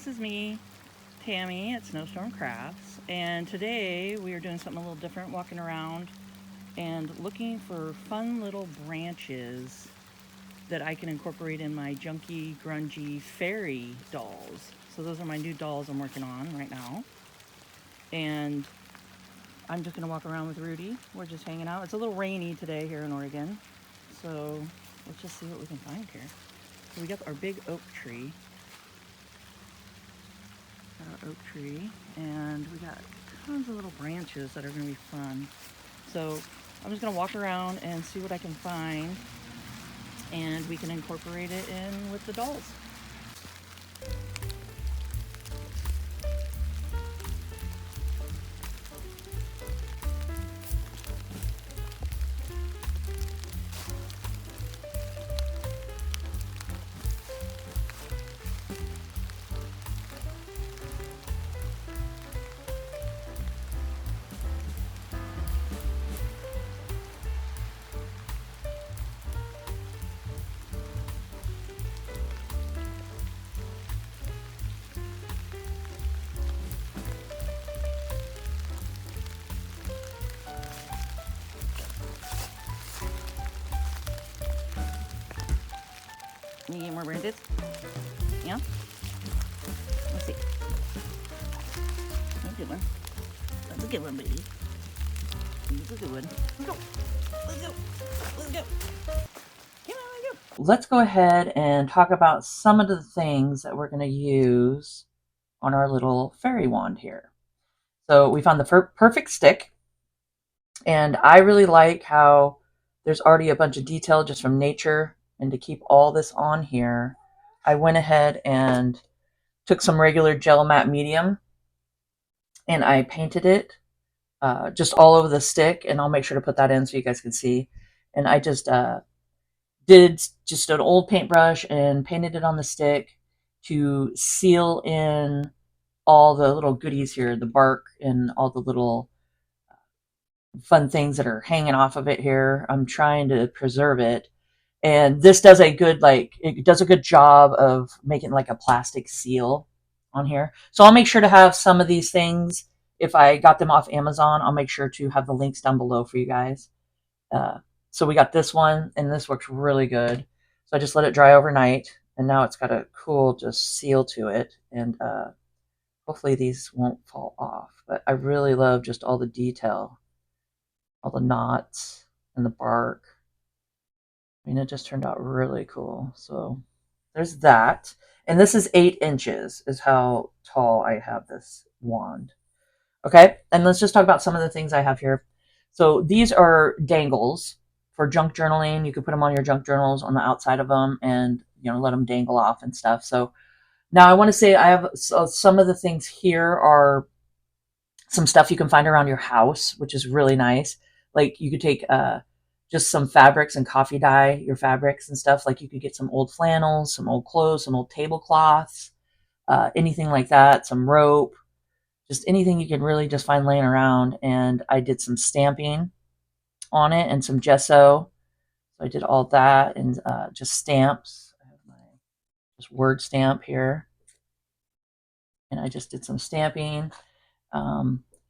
this is me, Tammy at Snowstorm Crafts, and today we are doing something a little different, walking around and looking for fun little branches that I can incorporate in my Junky, grungy fairy dolls. So those are my new dolls I'm working on right now. And I'm just going to walk around with Rudy. We're just hanging out. It's a little rainy today here in Oregon, so let's just see what we can find here. So we got our big oak tree. Got our oak tree, and we got tons of little branches that are going to be fun. So I'm just going to walk around and see what I can find, and we can incorporate it in with the dolls. You get more branches? Yeah? Let's see. That's a good one. That's a good one, baby. That's a good one. Let's go. Let's go. Let's go. Come on, let's go. Let's go ahead and talk about some of the things that we're going to use on our little fairy wand here. So we found the perfect stick, and I really like how there's already a bunch of detail just from nature. And to keep all this on here, I went ahead and took some regular gel matte medium and I painted it just all over the stick, and I'll make sure to put that in so you guys can see. And I just did just an old paintbrush and painted it on the stick to seal in all the little goodies here, the bark and all the little fun things that are hanging off of it here. I'm trying to preserve it. And this does a good, it does a good job of making like a plastic seal on here. So I'll make sure to have some of these things. If I got them off Amazon, I'll make sure to have the links down below for you guys. So we got this one, and this works really good. So I just let it dry overnight, and now it's got a cool just seal to it. And hopefully these won't fall off. But I really love just all the detail, all the knots and the bark. I mean, it just turned out really cool. So there's that. And this is 8 inches is how tall I have this wand. Okay, and let's just talk about some of the things I have here. So these are dangles for junk journaling. You could put them on your junk journals on the outside of them and, let them dangle off and stuff. So now I want to say I have some of the things here are some stuff you can find around your house, which is really nice. Like you could take just some fabrics and coffee dye your fabrics and stuff. Like you could get some old flannels, some old clothes, some old tablecloths, anything like that, some rope, just anything you can really just find laying around. And I did some stamping on it and some gesso. So I did all that and just stamps. I have my just word stamp here. And I just did some stamping,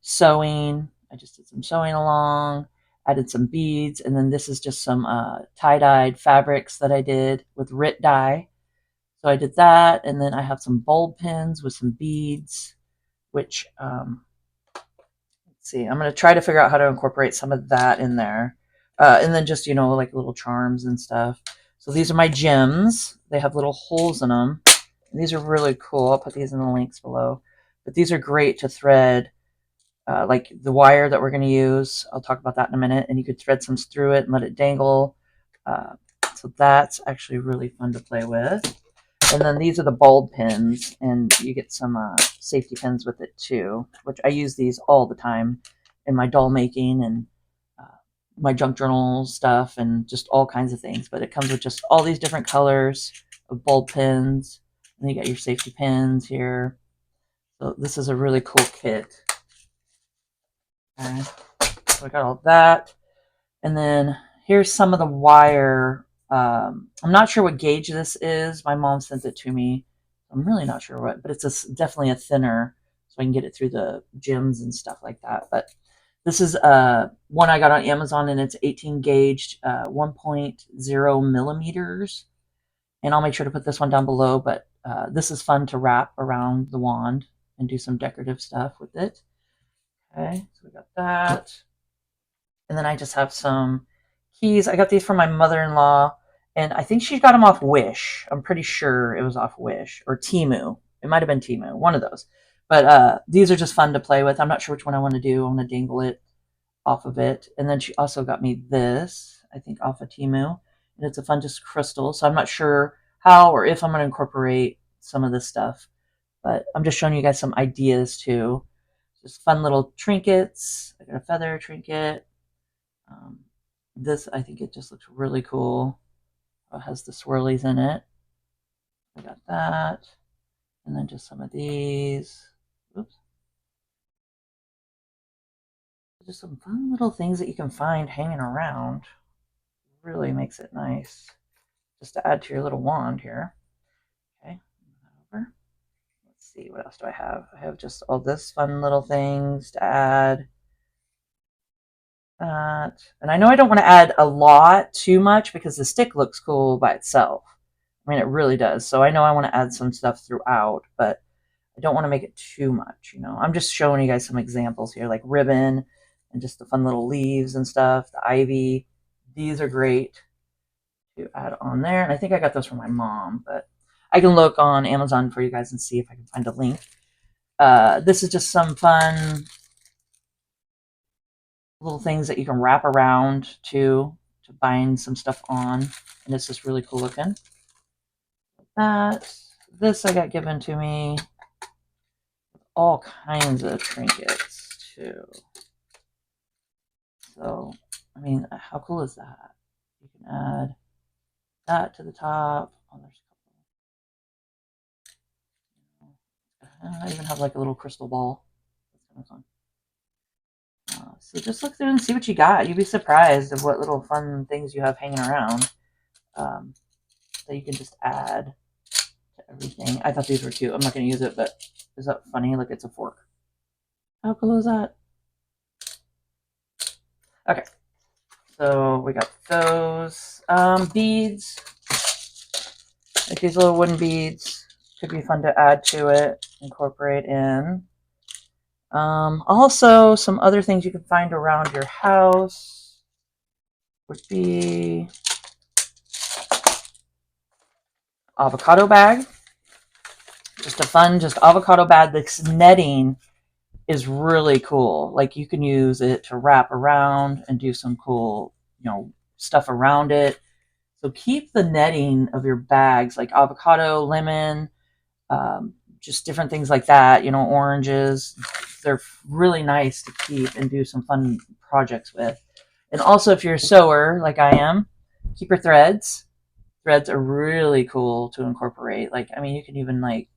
sewing. I just did some sewing along. Added some beads, and then this is just some tie-dyed fabrics that I did with Rit dye. So I did that, and then I have some bulb pins with some beads, which, let's see, I'm going to try to figure out how to incorporate some of that in there. And then just, like little charms and stuff. So these are my gems. They have little holes in them. And these are really cool. I'll put these in the links below. But these are great to thread. Like the wire that we're going to use. I'll talk about that in a minute. And you could thread some through it and let it dangle. So that's actually really fun to play with. And then these are the bulb pins. And you get some safety pins with it too, which I use these all the time in my doll making and my junk journal stuff and just all kinds of things. But it comes with just all these different colors of bulb pins. And you got your safety pins here. So this is a really cool kit. Okay, so I got all that. And then here's some of the wire. I'm not sure what gauge this is. My mom sent it to me. I'm really not sure what, but it's definitely a thinner, so I can get it through the gyms and stuff like that. But this is one I got on Amazon, and it's 18 gauged, 1.0 millimeters. And I'll make sure to put this one down below, but this is fun to wrap around the wand and do some decorative stuff with it. Okay, so we got that. And then I just have some keys. I got these from my mother-in-law, and I think she got them off Wish. I'm pretty sure it was off Wish or Temu. It might have been Temu, one of those. But these are just fun to play with. I'm not sure which one I want to do. I want to dangle it off of it. And then she also got me this, I think off of Temu. And it's a fun just crystal. So I'm not sure how or if I'm going to incorporate some of this stuff. But I'm just showing you guys some ideas too. Just fun little trinkets. I got a feather trinket. This, I think it just looks really cool. It has the swirlies in it. I got that. And then just some of these. Oops. Just some fun little things that you can find hanging around. Really makes it nice. Just to add to your little wand here. Okay, move that over. Let's see, what else do I have? I have just all this fun little things to add. That. And I know I don't want to add a lot too much because the stick looks cool by itself. I mean, it really does. So I know I want to add some stuff throughout, but I don't want to make it too much, you know. I'm just showing you guys some examples here, like ribbon and just the fun little leaves and stuff, the ivy. These are great to add on there. And I think I got those from my mom, but I can look on Amazon for you guys and see if I can find a link. This is just some fun little things that you can wrap around to bind some stuff on. And it's just really cool looking. That. This I got given to me. All kinds of trinkets too. So, I mean, how cool is that? You can add that to the top. Oh, there's a couple. I even have like a little crystal ball. That's kind of fun. So just look through and see what you got. You'd be surprised of what little fun things you have hanging around that you can just add to everything. I thought these were cute. I'm not going to use it, but is that funny? Look, it's a fork. How cool is that? Okay, so we got those beads. Like these little wooden beads. Could be fun to add to it, incorporate in. Also, some other things you can find around your house would be avocado bag. Just a fun, just avocado bag. This netting is really cool. Like you can use it to wrap around and do some cool, you know, stuff around it. So keep the netting of your bags, like avocado, lemon, just different things like that, you know, oranges. They're really nice to keep and do some fun projects with. And also, if you're a sewer like I am, keep your threads. Threads are really cool to incorporate. Like, I mean, you can even like,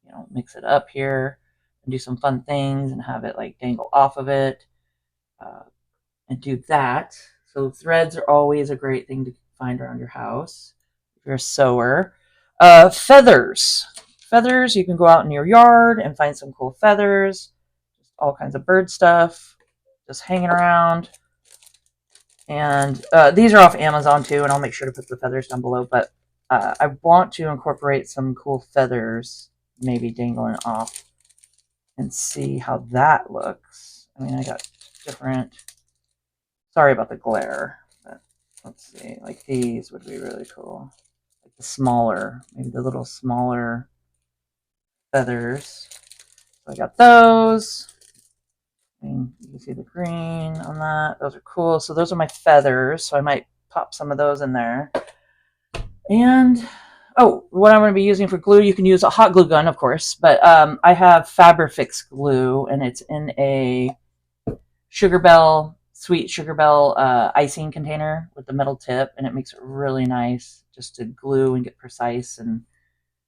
you know, mix it up here and do some fun things and have it like dangle off of it and do that. So threads are always a great thing to find around your house if you're a sewer. Feathers. Feathers, you can go out in your yard and find some cool feathers. Just all kinds of bird stuff just hanging around. And these are off Amazon too, and I'll make sure to put the feathers down below. But I want to incorporate some cool feathers, maybe dangling off, and see how that looks. I mean, I got different. Sorry about the glare, but let's see. Like these would be really cool. Like the smaller, maybe the little smaller feathers. So I got those. I mean, you can see the green on that. Those are cool. So those are my feathers. So I might pop some of those in there. And, oh, what I'm going to be using for glue, you can use a hot glue gun, of course. But I have Fabrifix glue, and it's in a sweet Sugar Bell icing container with the metal tip. And it makes it really nice just to glue and get precise and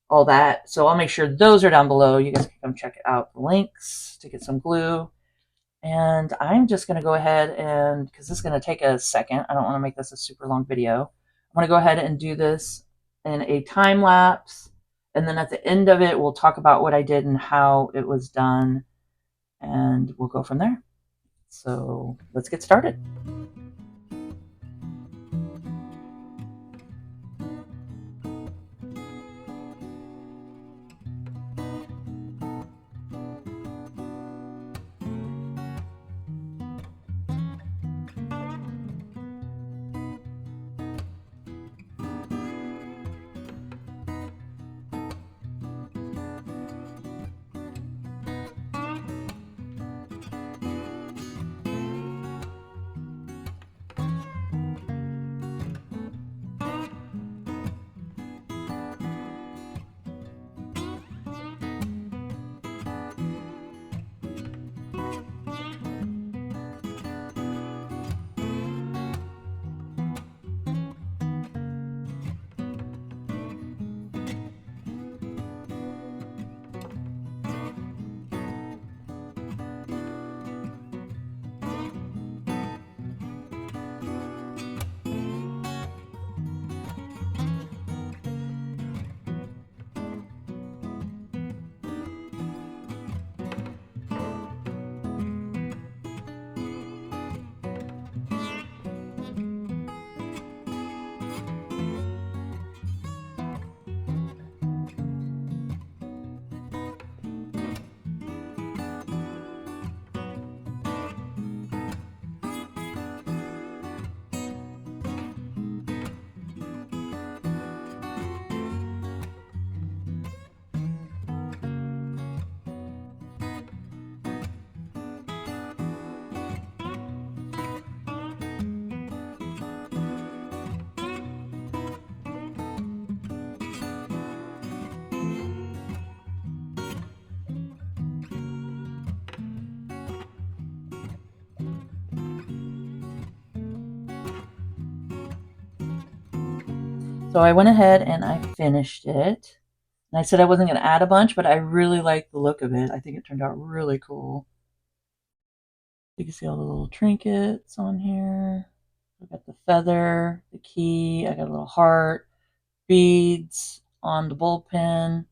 all that. So I'll make sure those are down below. You guys can come check out the links to get some glue. And I'm just going to go ahead and, because this is going to take a second, I don't want to make this a super long video. I'm going to go ahead and do this in a time lapse, And then at the end of it, we'll talk about what I did and how it was done, and we'll go from there. So let's get started. So I went ahead and I finished it. And I said I wasn't going to add a bunch, but I really like the look of it. I think it turned out really cool. You can see all the little trinkets on here. I got the feather, the key, I got a little heart, beads on the bullpen,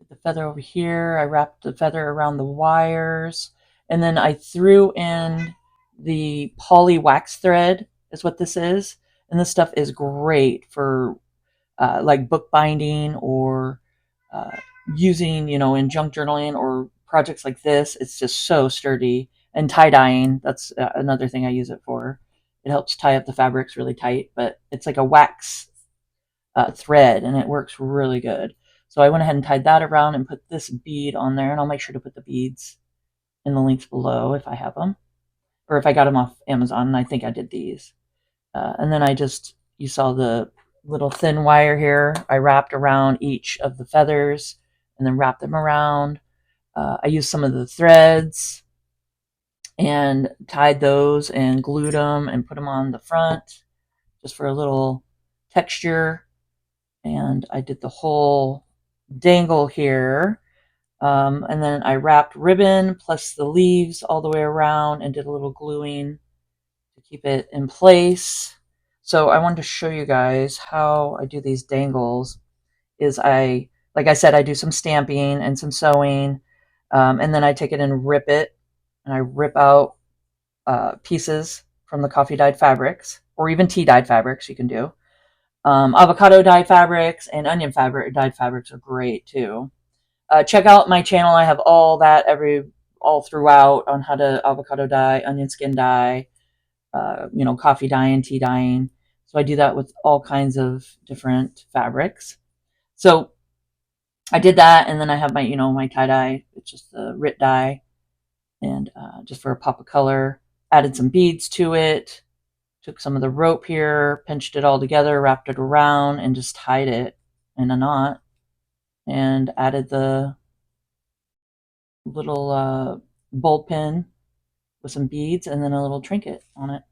the feather over here. I wrapped the feather around the wires, and then I threw in the poly wax thread is what this is. And this stuff is great for like bookbinding or uh, using, in junk journaling or projects like this. It's just so sturdy. And tie dyeing, that's another thing I use it for. It helps tie up the fabrics really tight, but it's like a wax thread and it works really good. So I went ahead and tied that around and put this bead on there, and I'll make sure to put the beads in the links below if I have them, or if I got them off Amazon, and I think I did these. And then you saw the little thin wire here. I wrapped around each of the feathers and then wrapped them around. I used some of the threads and tied those and glued them and put them on the front just for a little texture. And I did the whole dangle here. And then I wrapped ribbon plus the leaves all the way around and did a little gluing to keep it in place. So I wanted to show you guys how I do these dangles. Like I said, I do some stamping and some sewing, and then I take it and rip it, and I rip out pieces from the coffee dyed fabrics, or even tea dyed fabrics you can do. Avocado dyed fabrics and onion dyed fabrics are great too. Check out my channel. I have all that all throughout on how to avocado dye, onion skin dye, coffee dyeing, tea dyeing. So I do that with all kinds of different fabrics. So I did that, and then I have my tie dye. It's just the RIT dye, and just for a pop of color. Added some beads to it. Took some of the rope here, pinched it all together, wrapped it around, and just tied it in a knot. And added the little bowl pin with some beads, and then a little trinket on it.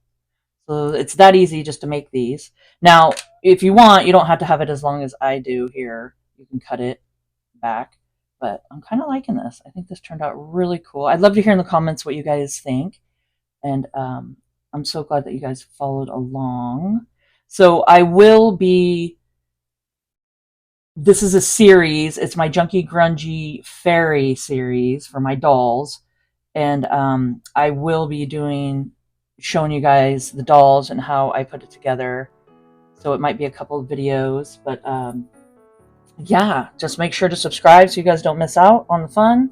So it's that easy just to make these. Now, if you want, you don't have to have it as long as I do here. You can cut it back. But I'm kind of liking this. I think this turned out really cool. I'd love to hear in the comments what you guys think. And I'm so glad that you guys followed along. So I will be this is a series. It's my Junky Grungy Fairy series for my dolls. And I will be showing you guys the dolls and how I put it together. So it might be a couple of videos, but yeah, just make sure to subscribe so you guys don't miss out on the fun.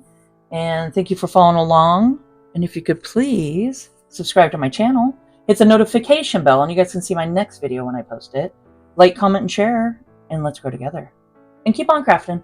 And thank you for following along. And if you could please subscribe to my channel, hit the notification bell, and you guys can see my next video when I post it. Like, comment, and share, and let's grow together. And keep on crafting.